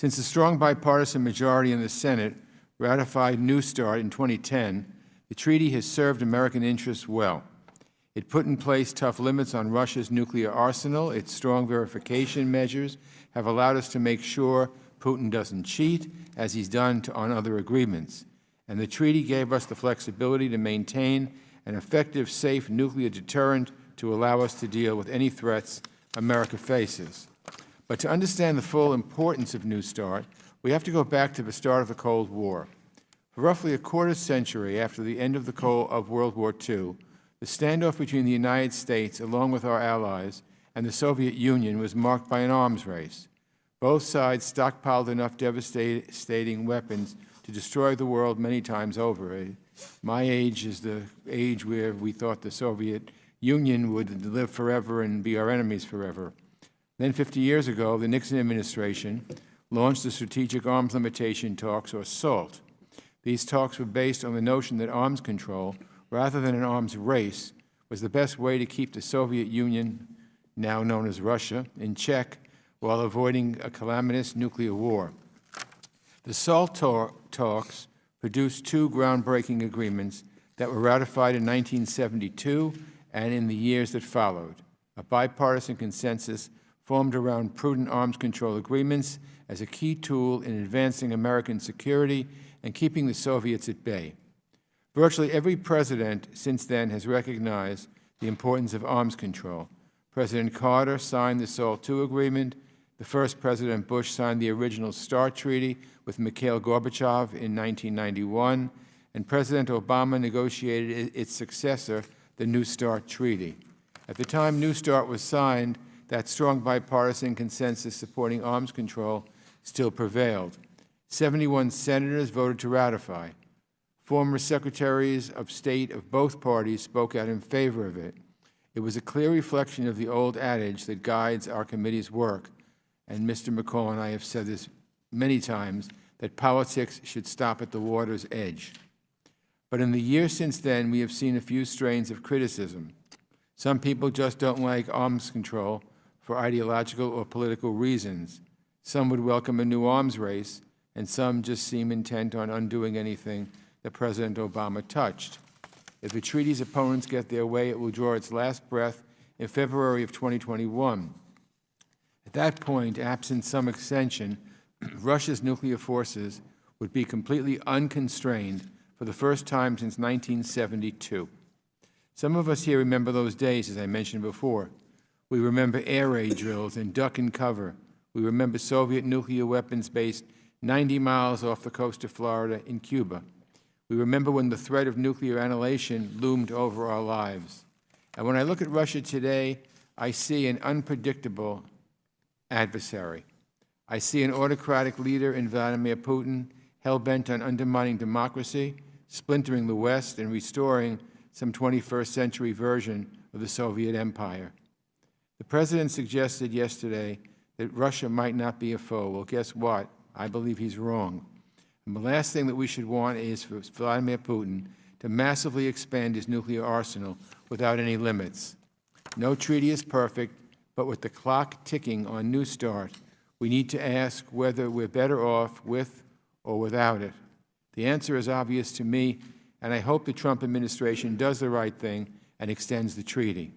Since the strong bipartisan majority in the Senate ratified New START in 2010, the treaty has served American interests well. It put in place tough limits on Russia's nuclear arsenal. Its strong verification measures have allowed us to make sure Putin doesn't cheat, as he's done on other agreements. And the treaty gave us the flexibility to maintain an effective, safe nuclear deterrent to allow us to deal with any threats America faces. But to understand the full importance of New START, we have to go back to the start of the Cold War. For roughly a quarter century after the end of World War II, the standoff between the United States, along with our allies, and the Soviet Union was marked by an arms race. Both sides stockpiled enough devastating weapons to destroy the world many times over. My age is the age where we thought the Soviet Union would live forever and be our enemies forever. Then 50 years ago, the Nixon administration launched the Strategic Arms Limitation Talks, or SALT. These talks were based on the notion that arms control, rather than an arms race, was the best way to keep the Soviet Union, now known as Russia, in check while avoiding a calamitous nuclear war. The SALT talks produced two groundbreaking agreements that were ratified in 1972 and in the years that followed. A bipartisan consensus formed around prudent arms control agreements as a key tool in advancing American security and keeping the Soviets at bay. Virtually every president since then has recognized the importance of arms control. President Carter signed the SALT II agreement. The first President Bush signed the original START treaty with Mikhail Gorbachev in 1991, and President Obama negotiated its successor, the New START treaty. At the time New START was signed, that strong bipartisan consensus supporting arms control still prevailed. 71 senators voted to ratify. Former secretaries of state of both parties spoke out in favor of it. It was a clear reflection of the old adage that guides our committee's work, and Mr. McCall and I have said this many times, that politics should stop at the water's edge. But in the years since then, we have seen a few strains of criticism. Some people just don't like arms control for ideological or political reasons. Some would welcome a new arms race, and some just seem intent on undoing anything that President Obama touched. If the treaty's opponents get their way, it will draw its last breath in February of 2021. At that point, absent some extension, Russia's nuclear forces would be completely unconstrained for the first time since 1972. Some of us here remember those days, as I mentioned before. We remember air raid drills and duck and cover. We remember Soviet nuclear weapons based 90 miles off the coast of Florida in Cuba. We remember when the threat of nuclear annihilation loomed over our lives. And when I look at Russia today, I see an unpredictable adversary. I see an autocratic leader in Vladimir Putin, hell-bent on undermining democracy, splintering the West, and restoring some 21st century version of the Soviet empire. The President suggested yesterday that Russia might not be a foe. Well, guess what? I believe he's wrong. And the last thing that we should want is for Vladimir Putin to massively expand his nuclear arsenal without any limits. No treaty is perfect, but with the clock ticking on New START, we need to ask whether we're better off with or without it. The answer is obvious to me, and I hope the Trump administration does the right thing and extends the treaty.